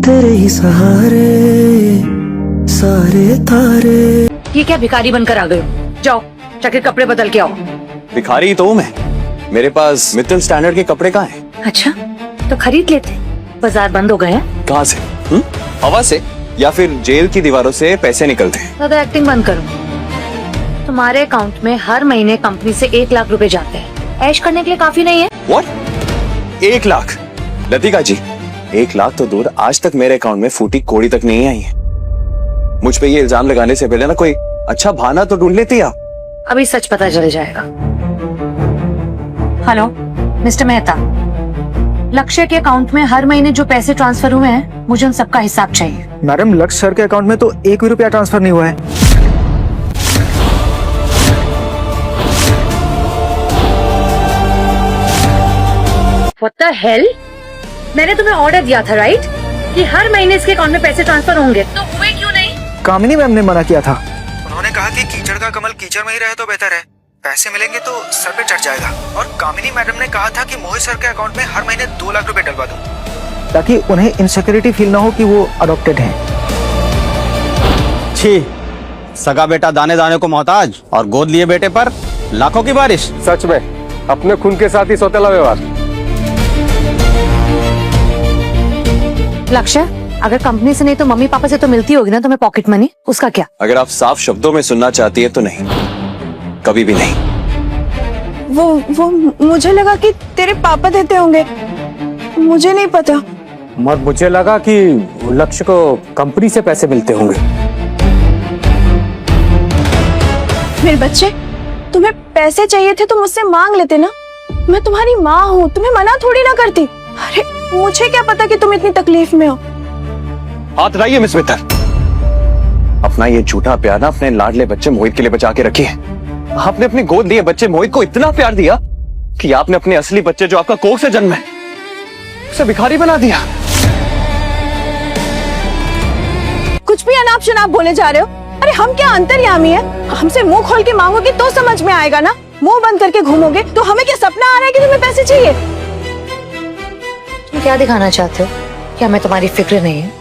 तेरे ही सहारे सारे तारे। ये क्या भिखारी बनकर आ गए हो? जाओ जाके कपड़े बदल के आओ। भिखारी तो हूँ मैं, मेरे पास मित्तल स्टैंडर्ड के कपड़े कहाँ हैं? अच्छा तो खरीद लेते। बाजार बंद हो गए हैं। कहाँ से? हवा से या फिर जेल की दीवारों से पैसे निकलते हैं? ज्यादा एक्टिंग बंद करो। तुम्हारे अकाउंट में हर महीने कंपनी से 1 लाख रुपए जाते हैं। ऐश करने के लिए काफी नहीं है? What? 1 लाख? लतिका जी, 1 लाख तो दूर, आज तक मेरे अकाउंट में फूटी कोड़ी तक नहीं आई है। मुझ पे ये इल्जाम लगाने से पहले ना कोई अच्छा बहाना तो ढूंढ लेती आप। अभी सच पता चल जाएगा। हेलो मिस्टर मेहता, लक्ष्य के अकाउंट में हर महीने जो पैसे ट्रांसफर हुए हैं, मुझे उन सबका हिसाब चाहिए। मैडम, लक्ष्य सर के अकाउंट में तो 1 भी रुपया ट्रांसफर नहीं हुआ है। What the hell? मैंने तुम्हें ऑर्डर दिया था राइट, कि हर महीने इसके अकाउंट में पैसे ट्रांसफर होंगे, तो हुए क्यों नहीं? कामिनी मैम ने मना किया था। उन्होंने कहा कि कीचड़ का कमल कीचड़ में ही रहे तो बेहतर है, पैसे मिलेंगे तो सर पे चढ़ जाएगा। और कामिनी मैडम ने कहा था कि मोहित सर के अकाउंट में हर महीने 2 लाख रुपए डलवा दूं, ताकि उन्हें इनसिक्योरिटी फील ना हो कि वो अडॉप्टेड हैं। छी, सगा बेटा दाने दाने को मोहताज और गोद लिए बेटे पर लाखों की बारिश। सच में अपने खून के साथ ही सौतेला व्यवहार। लक्ष्य, अगर कंपनी से नहीं तो मम्मी पापा से तो मिलती होगी ना तुम्हें पॉकेट मनी, उसका क्या? अगर आप साफ शब्दों में सुनना चाहती है तो नहीं, कभी भी नहीं। वो मुझे लगा कि तेरे पापा देते होंगे, मुझे नहीं पता। मगर मुझे लगा कि लक्ष्य को कंपनी से पैसे मिलते होंगे। मेरे बच्चे, तुम्हें पैसे चाहिए थे तो मुझसे मांग लेते ना, मैं तुम्हारी माँ हूँ, तुम्हें मना थोड़ी ना करती। अरे मुझे क्या पता कि तुम इतनी तकलीफ में हो। हाथ हटाइए मिस मित्तल। अपना ये झूठा प्यार ना अपने लाडले बच्चे मोहित के लिए बचा के रखिए। आपने अपने गोद लिए बच्चे मोहित को इतना प्यार दिया कि आपने अपने असली बच्चे जो आपका कोख से जन्म है, उसे भिखारी बना दिया। कुछ भी अनाप शनाप बोले जा रहे हो। अरे हम क्या अंतर्यामी है? हमसे मुंह खोल के मांगोगे तो समझ में आएगा ना, मुंह बंद करके घूमोगे तो हमें क्या सपना आ रहा है कि तुम्हें पैसे चाहिए? तुम क्या दिखाना चाहते हो कि हमें तुम्हारी फिक्र नहीं है?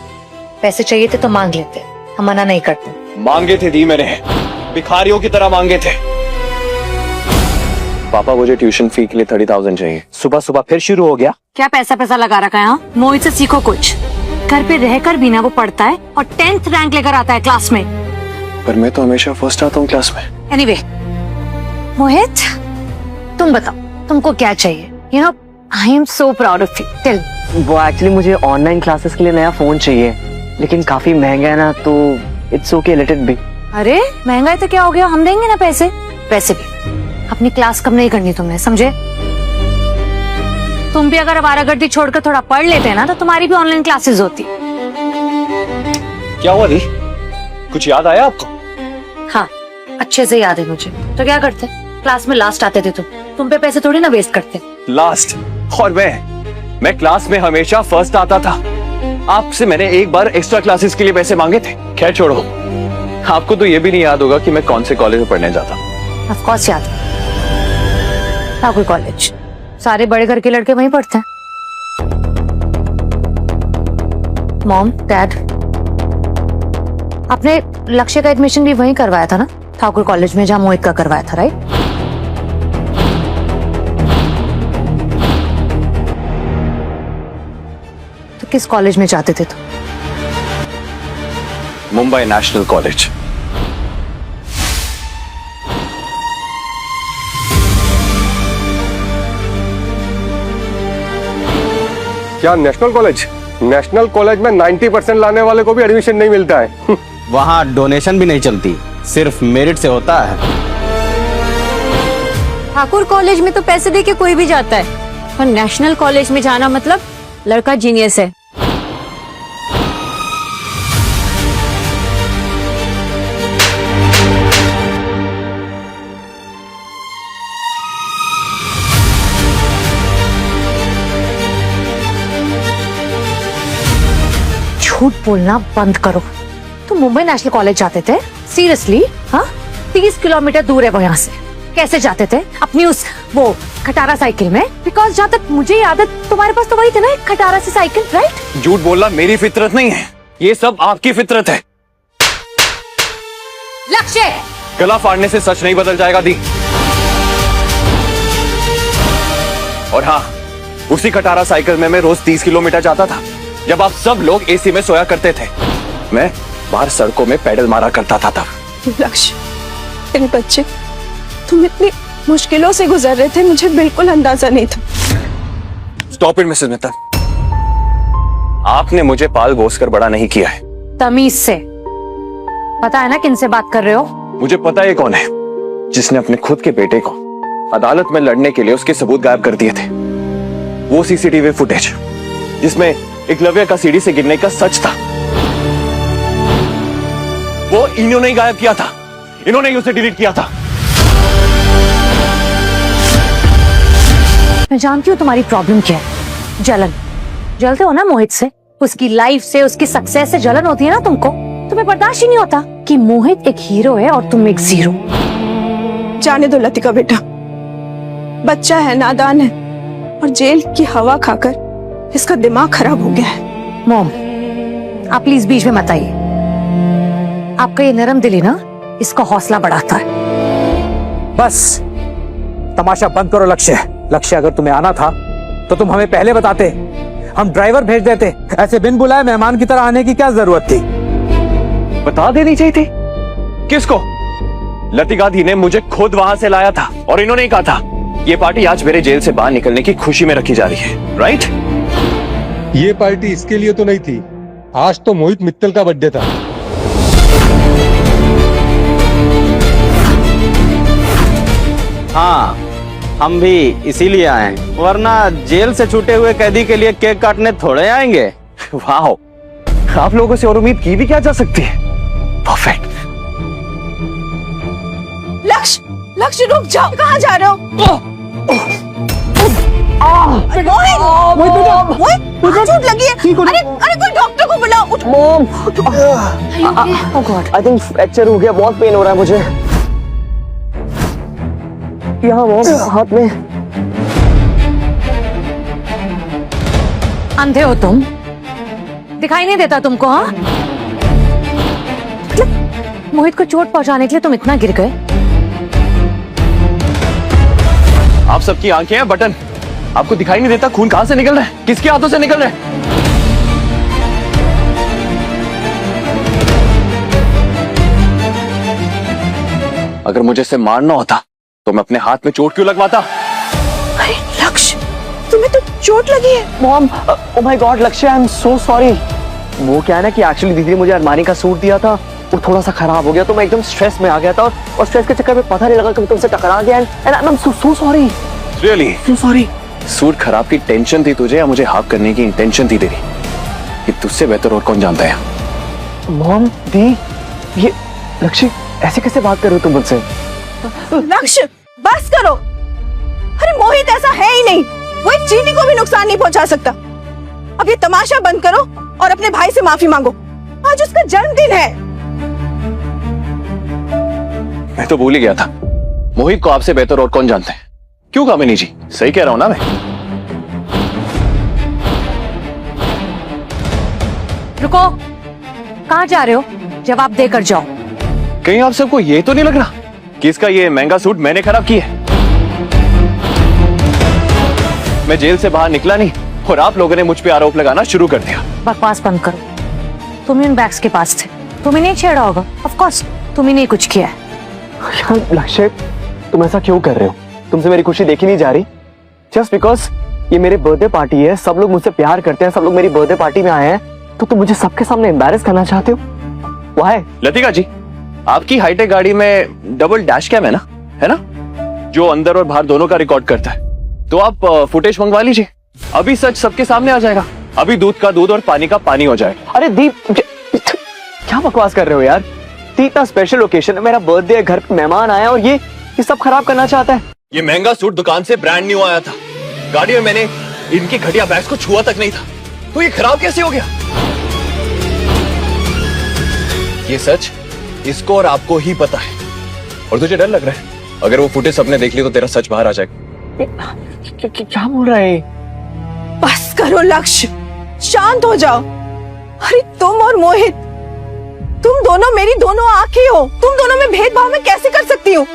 पैसे चाहिए थे तो मांग लेते, हम मना नहीं करते। मांगे थे दी मैंने, भिखारियों की तरह मांगे थे। पापा, मुझे ट्यूशन फी के लिए 30,000 चाहिए। सुबह सुबह फिर शुरू हो गया। क्या पैसा लगा रखा है? मोहित से सीखो कुछ। घर पे रहकर भी ना वो पढ़ता है और 10th रैंक लेकर आता है क्लास में। पर मैं तो हमेशा फर्स्ट आता हूँ क्लास में। एनीवे, मोहित तुम बताओ तुमको क्या चाहिए? You know I am so proud of you. Tell. वो एक्चुअली मुझे ऑनलाइन क्लासेस के लिए नया फोन चाहिए, लेकिन काफी महंगा है ना, तो it's okay, let it be. अरे महंगा है तो क्या हो गया, हम देंगे ना पैसे। पैसे भी अपनी क्लास कम नहीं करनी तुमने, समझे? तुम भी अगर आवारागर्दी छोड़कर थोड़ा पढ़ लेते ना तो तुम्हारी भी ऑनलाइन क्लासेस होती। क्या हुआ दी? कुछ याद आया आपको? हाँ अच्छे से याद है मुझे। तो क्या करते, क्लास में लास्ट आते थे तुम पे पैसे थोड़ी ना वेस्ट करते। लास्ट? और मैं क्लास में हमेशा फर्स्ट आता था। आपसे मैंने एक बार एक्स्ट्रा क्लासेस के लिए पैसे मांगे थे। खैर छोड़ो, आपको तो ये भी नहीं याद होगा कि मैं कौन से कॉलेज में पढ़ने जाता। ऑफ कोर्स याद है, ठाकुर कॉलेज। सारे बड़े घर के लड़के वहीं पढ़ते हैं। मॉम डैड, आपने लक्ष्य का एडमिशन भी वहीं करवाया था ना, ठाकुर कॉलेज में, जहां मोहित का करवाया था, राइट? तो किस कॉलेज में जाते थे तुम? Mumbai national college. क्या नेशनल कॉलेज? नेशनल कॉलेज में 90% लाने वाले को भी एडमिशन नहीं मिलता है। वहाँ डोनेशन भी नहीं चलती, सिर्फ मेरिट से होता है। ठाकुर कॉलेज में तो पैसे दे के कोई भी जाता है, और नेशनल कॉलेज में जाना मतलब लड़का जीनियस है। झूठ बोलना बंद करो। तुम मुंबई नेशनल कॉलेज जाते थे? सीरियसली? हाँ, 30 किलोमीटर दूर है वो यहाँ से। कैसे जाते थे? अपनी उस वो खटारा साइकिल में? बिकॉज जहाँ तक मुझे याद है तुम्हारे पास तो वही थे ना, एक खटारा सी साइकिल, राइट? झूठ बोलना मेरी फितरत नहीं है, ये सब आपकी फितरत है। लक्ष्य, गला फाड़ने से सच नहीं बदल जाएगा दी। और हाँ, उसी खटारा साइकिल में मैं रोज 30 किलोमीटर जाता था, जब आप सब लोग एसी में सोया करते थे। मैं बाहर सड़कों में पैडल मारा करता था तब। लक्ष्य, मेरे बच्चे, तुम इतनी मुश्किलों से गुजर रहे थे, मुझे बिल्कुल अंदाजा नहीं था। स्टॉप इट मिसेस मित्तल, आपने मुझे पाल पोस कर बड़ा नहीं किया है। तमीज से, पता है ना किनसे बात कर रहे हो? मुझे पता है कौन है जिसने अपने खुद के बेटे को अदालत में लड़ने के लिए उसके सबूत गायब कर दिए थे। वो सीसीटीवी फुटेज जिसमें एकलव्य का सीढ़ी से गिरने का सच था, वो इन्होंने ही गायब किया था, इन्होंने ही उसे डिलीट किया था। मैं जानती हूँ तुम्हारी प्रॉब्लम क्या है, जलन। जलते हो ना मोहित से, उसकी लाइफ से, उसकी सक्सेस से जलन होती है ना तुमको। तुम्हें बर्दाश्त ही नहीं होता कि मोहित एक हीरो है और तुम एक जीरो। जाने दो लतिका बेटा, बच्चा है, नादान है, और जेल की हवा खाकर इसका दिमाग खराब हो गया है। मॉम, आप प्लीज बीच में मत आइए। आपका ये नरम दिल ही ना इसका हौसला बढ़ाता है। बस तमाशा बंद करो लक्ष्य। लक्ष्य, अगर तुम्हें आना था तो तुम हमें पहले बताते, हम ड्राइवर भेज देते। ऐसे बिन बुलाए मेहमान की तरह आने की क्या जरूरत थी? बता देनी चाहिए थी। किसको? लतिका दी ने मुझे खुद वहां से लाया था और इन्होंने कहा था ये पार्टी आज मेरे जेल से बाहर निकलने की खुशी में रखी जा रही है, राइट? ये पार्टी इसके लिए तो नहीं थी, आज तो मोहित मित्तल का बर्थडे था। हाँ, हम भी इसीलिए आए हैं, वरना जेल से छूटे हुए कैदी के लिए केक काटने थोड़े आएंगे। वाह, आप लोगों से और उम्मीद की भी क्या जा सकती है। परफेक्ट। लक्ष्य, लक्ष्य रुक जाओ, कहाँ जा रहे हो? मोहित, चोट लगी है। अरे अरे कोई डॉक्टर को बुलाओ। मॉम, आई थिंक फ्रैक्चर हो गया, बहुत पेन हो रहा है मुझे। यहाँ मॉम, हाथ में। अंधे हो तुम? दिखाई नहीं देता तुमको? हाँ, मोहित को चोट पहुंचाने के लिए तुम इतना गिर गए? आप सबकी आंखें हैं बटन, आपको दिखाई नहीं देता खून कहां से निकल रहा है, किसके हाथों से निकल रहा है? अगर मुझे इसे मारना होता तो मैं अपने हाथ में चोट क्यों लगवाता? अरे लक्ष्य, तुम्हें तो चोट लगी है। मॉम, ओ माय गॉड लक्ष्य, आई एम सो सॉरी। वो क्या है ना कि एक्चुअली दीदी ने मुझे अरमानी का सूट दिया था, वो थोड़ा सा खराब हो गया तो मैं एकदम स्ट्रेस में आ गया था, और स्ट्रेस के चक्कर में पता नहीं लगा कि मैं तुमसे टकरा गया। And I am so sorry, really so sorry. Suit खराब की टेंशन थी तुझे या मुझे हाफ करने की इंटेंशन थी तेरी? कि तुझसे बेहतर और कौन जानता है? मॉम, दी, ये लक्ष्य ऐसे कैसे बात कर रहे हो तुम मुझसे? लक्ष्य, बस करो। अरे मोहित ऐसा है ही नहीं, वो एक चींटी को भी नुकसान नहीं पहुंचा सकता। अब ये तमाशा बंद करो और अपने भाई से माफी मांगो, आज उसका जन्मदिन है। मैं तो भूल ही गया था, मोहित को आपसे बेहतर और कौन जानते हैं। क्यों कामिनी जी, सही कह रहा हूं ना मैं? रुको, कहाँ जा रहे हो? जवाब देकर जाओ। कहीं आप सबको ये तो नहीं लग रहा कि इसका ये महंगा सूट मैंने खराब किया है? मैं जेल से बाहर निकला नहीं और आप लोगों ने मुझ पे आरोप लगाना शुरू कर दिया। बकवास बंद करो। तुम ही उन बैग्स के पास थे, तुम्हें नहीं छेड़ा होगा। ऑफ कोर्स तुम ही नहीं कुछ किया है। यार लक्ष्य, तुम ऐसा क्यों कर रहे हो? तुमसे मेरी खुशी देखी नहीं जा रही? जस्ट बिकॉज ये मेरे बर्थडे पार्टी है, सब लोग मुझसे प्यार करते हैं, सब लोग मेरी बर्थडे पार्टी में आए हैं, तो तुम मुझे सबके सामने एम्बैरेस करना चाहते हो? Why? लतिका जी, आपकी हाईटेक गाड़ी में डबल डैश कैम है ना, है ना, जो अंदर और बाहर दोनों का रिकॉर्ड करता है। तो आप फुटेज मंगवा लीजिए, अभी सच सबके सामने आ जाएगा। अभी दूध का दूध और पानी का पानी हो जाएगा। अरे दीप, क्या बकवास कर रहे हो यार? इतना स्पेशल ओकेशन है, मेरा बर्थडे है, घर पे मेहमान आया और ये सब खराब करना चाहता है। ये महंगा सूट दुकान से ब्रांड न्यू आया था, गाड़ी में मैंने इनकी घटिया बैग्स को छुआ तक नहीं था, तो ये खराब कैसे हो गया? ये सच इसको और आपको ही पता है, और तुझे डर लग रहा है अगर वो फुटेज सबने देख ली तो तेरा सच बाहर आ जाएगा। क्या बोल रहा है? बस करो लक्ष्य, शांत हो जाओ। अरे तुम और मोहित, तुम दोनों मेरी दोनों आंखें हो, तुम दोनों में भेदभाव मैं कैसे कर सकती हूँ?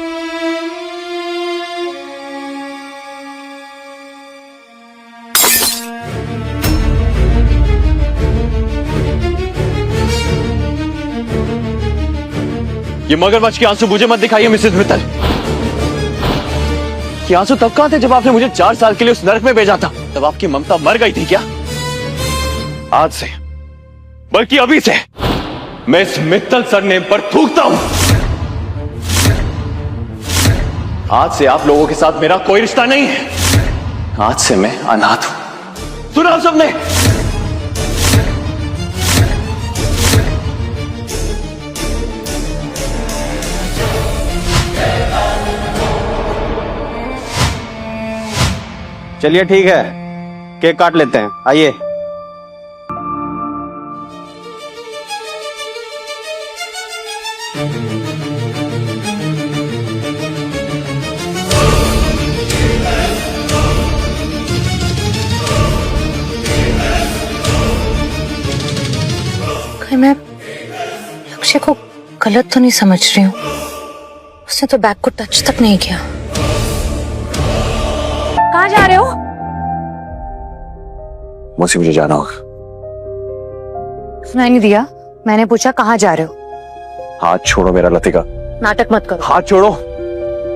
ये मगरमच्छ के आंसू मुझे मत दिखाइए मिसेस मित्तल। ये आंसू तब कहां थे जब आपने मुझे 4 साल के लिए उस नरक में भेजा था? तब आपकी ममता मर गई थी क्या? आज से, बल्कि अभी से, मैं इस मित्तल सरनेम पर थूकता हूं। आज से आप लोगों के साथ मेरा कोई रिश्ता नहीं है। आज से मैं अनाथ हूं। सुना आप सबने? चलिए ठीक है, केक काट लेते हैं, आइए। कहीं मैं लक्ष्य को गलत तो नहीं समझ रही हूँ? उसने तो बैग को टच तक नहीं किया। कहाँ जा रहे हो? मौसी मुझे जाना होगा। सुनाई नहीं दिया? मैंने पूछा कहाँ जा रहे हो? हाथ छोड़ो मेरा लतिका। नाटक मत करो। हाथ छोड़ो।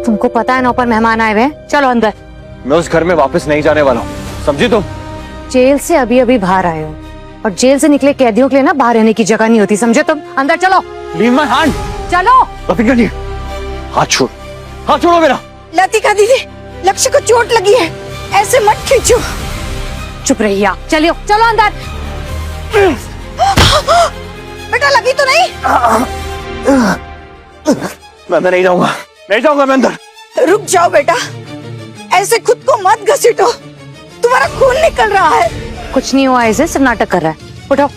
तुमको पता है ना ऊपर मेहमान आए हुए हैं, चलो अंदर। मैं उस घर में वापस नहीं जाने वाला हूँ, समझी तुम? जेल से अभी अभी बाहर आए हो, और जेल से निकले कैदियों के लिए ना बाहर रहने की जगह नहीं होती, समझे तुम? अंदर चलो। Leave my hand. चलो। लतिका जी, हाथ छोड़, हाथ छोड़ो मेरा। लतिका दीदी, लक्ष्य को चोट लगी है, ऐसे मत खींचो। चुप रहिए आप, चलिए चलो अंदर। बेटा लगी तो नहीं? मैं अंदर नहीं जाऊंगा, नहीं जाऊंगा मैं अंदर। रुक जाओ बेटा, ऐसे खुद को मत घसीटो, तुम्हारा खून निकल रहा है। कुछ नहीं हुआ, ऐसे सिर्फ नाटक कर रहा है। उठो।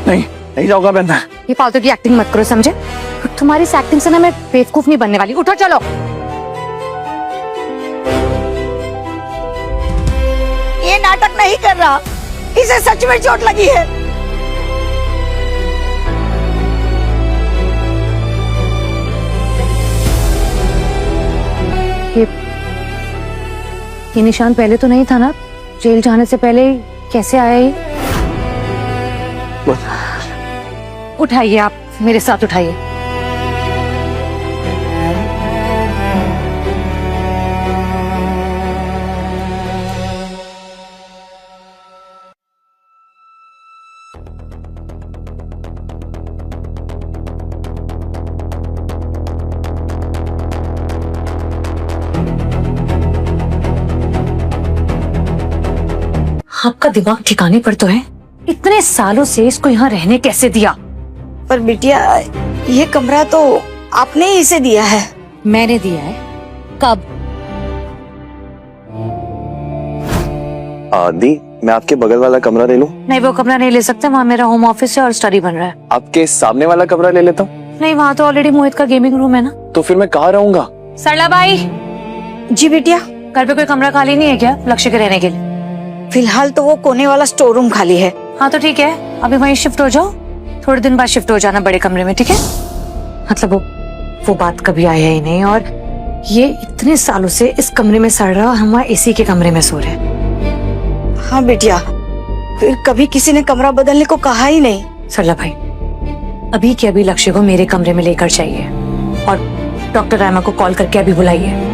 नहीं जाऊंगा मैं अंदर। ये फालतू की एक्टिंग मत करो, समझे? तुम्हारी इस एक्टिंग से ना मैं बेवकूफ नहीं बनने वाली। उठो चलो। ये नाटक नहीं कर रहा, इसे सच में चोट लगी है। ये निशान पहले तो नहीं था ना? जेल जाने से पहले कैसे आया ये? उठाइए आप, मेरे साथ उठाइए। आपका दिमाग ठिकाने पर तो है? इतने सालों से इसको यहाँ रहने कैसे दिया? पर बिटिया, ये कमरा तो आपने ही इसे दिया है। मैंने दिया है? कब? दी, मैं आपके बगल वाला कमरा ले लूं? नहीं, वो कमरा नहीं ले सकते, वहाँ मेरा होम ऑफिस है और स्टडी बन रहा है। आपके सामने वाला कमरा ले लेता हूँ? नहीं, वहाँ तो ऑलरेडी मोहित का गेमिंग रूम है ना। तो फिर मैं कहाँ रहूंगा? सरला बाई। जी बिटिया। घर पे कोई कमरा खाली नहीं है क्या लक्ष्य के रहने के लिए? फिलहाल तो वो कोने वाला स्टोर रूम खाली है। हाँ तो ठीक है, अभी वहीं शिफ्ट हो जाओ, थोड़े दिन बाद शिफ्ट हो जाना बड़े कमरे में, ठीक है? मतलब वो बात कभी आया ही नहीं, और ये इतने सालों से इस कमरे में सड़ रहा, हम वहाँ एसी के कमरे में सो रहे। हाँ बेटिया, फिर कभी किसी ने कमरा बदलने को कहा ही नहीं। सरला भाई, अभी के अभी लक्ष्य को मेरे कमरे में लेकर जाइए, और डॉक्टर रामा को कॉल करके अभी बुलाइए।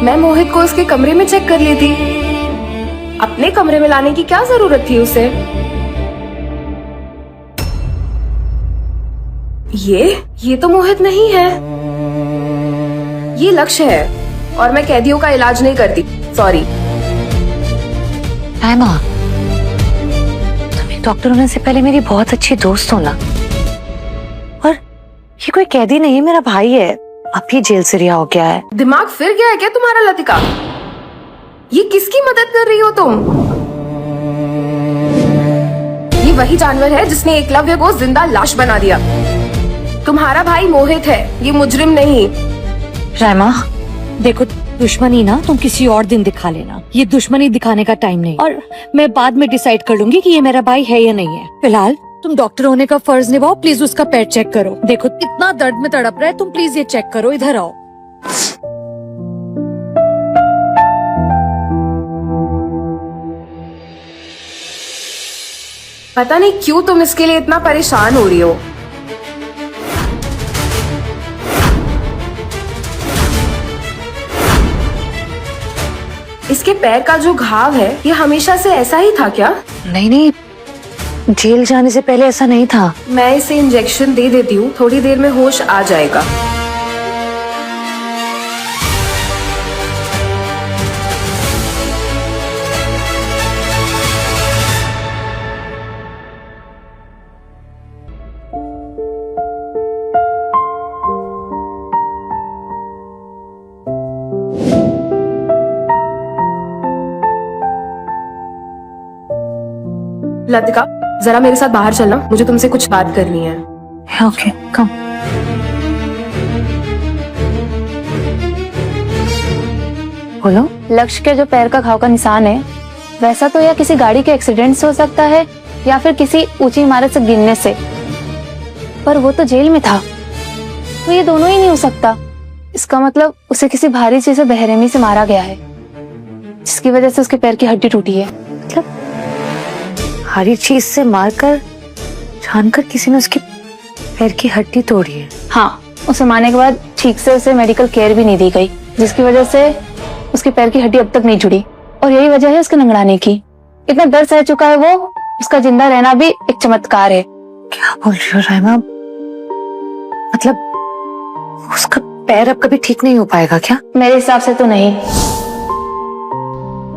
मैं मोहित को उसके कमरे में चेक कर ली थी, अपने कमरे में लाने की क्या जरूरत थी उसे? ये तो मोहित नहीं है, ये लक्ष्य है, और मैं कैदियों का इलाज नहीं करती, सॉरी। रामा, तुम एक डॉक्टर होने से पहले मेरी बहुत अच्छी दोस्त हो ना, और ये कोई कैदी नहीं है, मेरा भाई है, अभी जेल से रिहा हो गया है। दिमाग फिर गया है क्या तुम्हारा लतिका? ये किसकी मदद कर रही हो तुम? ये वही जानवर है जिसने एकलव्य को जिंदा लाश बना दिया। तुम्हारा भाई मोहित है, ये मुजरिम नहीं। रायमा देखो, दुश्मनी ना तुम किसी और दिन दिखा लेना, ये दुश्मनी दिखाने का टाइम नहीं। और मैं बाद में डिसाइड कर लूंगी कि ये मेरा भाई है या नहीं है। फिलहाल तुम डॉक्टर होने का फर्ज निभाओ, प्लीज उसका पैर चेक करो। देखो इतना दर्द में तड़प रहा है, तुम प्लीज ये चेक करो। इधर आओ। पता नहीं क्यों तुम इसके लिए इतना परेशान हो रही हो। इसके पैर का जो घाव है ये हमेशा से ऐसा ही था क्या? नहीं नहीं, जेल जाने से पहले ऐसा नहीं था। मैं इसे इंजेक्शन दे देती हूँ, थोड़ी देर में होश आ जाएगा। लतिका, जरा मेरे साथ बाहर चलना, मुझे तुमसे कुछ बात करनी है। ओके कम। बोलो। लक्ष्य के जो पैर का घाव का निशान है, वैसा तो या किसी गाड़ी के एक्सीडेंट से हो सकता है या फिर किसी ऊंची इमारत से गिरने से, पर वो तो जेल में था, तो ये दोनों ही नहीं हो सकता। इसका मतलब उसे किसी भारी चीज से बेरहमी से मारा गया है, जिसकी वजह से उसके पैर की हड्डी टूटी है। मतलब भारी चीज से मारकर जानकर किसी ने उसके पैर की हड्डी तोड़ी है? हाँ, उसे मारने के बाद ठीक से उसे मेडिकल केयर भी नहीं दी गई, जिसकी वजह से उसके पैर की हड्डी अब तक नहीं जुड़ी, और यही वजह है उसके लंगड़ाने की। इतना दर्द सह चुका है वो, उसका जिंदा रहना भी एक चमत्कार है। क्या बोल रही हो रायमा? मतलब उसका पैर अब कभी ठीक नहीं हो पाएगा क्या? मेरे हिसाब से तो नहीं,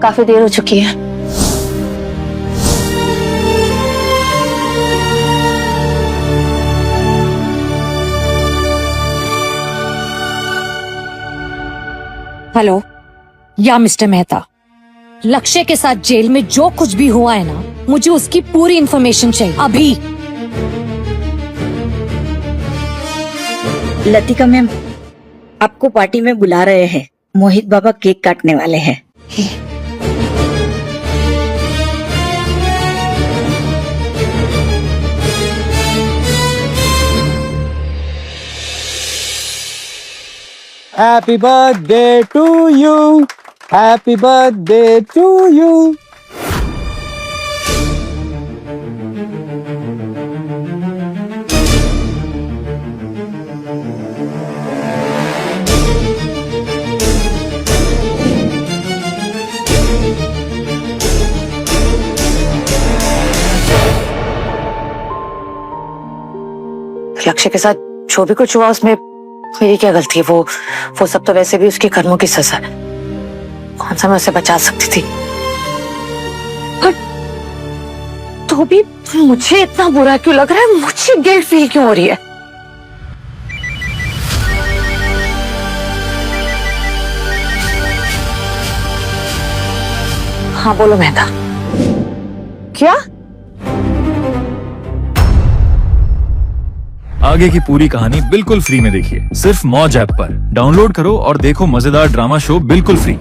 काफी देर हो चुकी है। हेलो, या मिस्टर मेहता, लक्ष्य के साथ जेल में जो कुछ भी हुआ है ना, मुझे उसकी पूरी इंफॉर्मेशन चाहिए अभी। लतिका मैम, आपको पार्टी में बुला रहे हैं। मोहित बाबा केक काटने वाले हैं। Happy birthday to you, happy birthday to you. Lakshya के साथ जो भी कुछ हुआ उसमें मेरी क्या गलती है? वो सब तो वैसे भी उसके कर्मों की सजा है। कौन सा मैं उसे बचा सकती थी? पर तो भी मुझे इतना बुरा क्यों लग रहा है? मुझे गिल्ट फील क्यों हो रही है? हाँ बोलो मेहता। क्या? आगे की पूरी कहानी बिल्कुल फ्री में देखिए, सिर्फ मौज ऐप पर। डाउनलोड करो और देखो मजेदार ड्रामा शो बिल्कुल फ्री।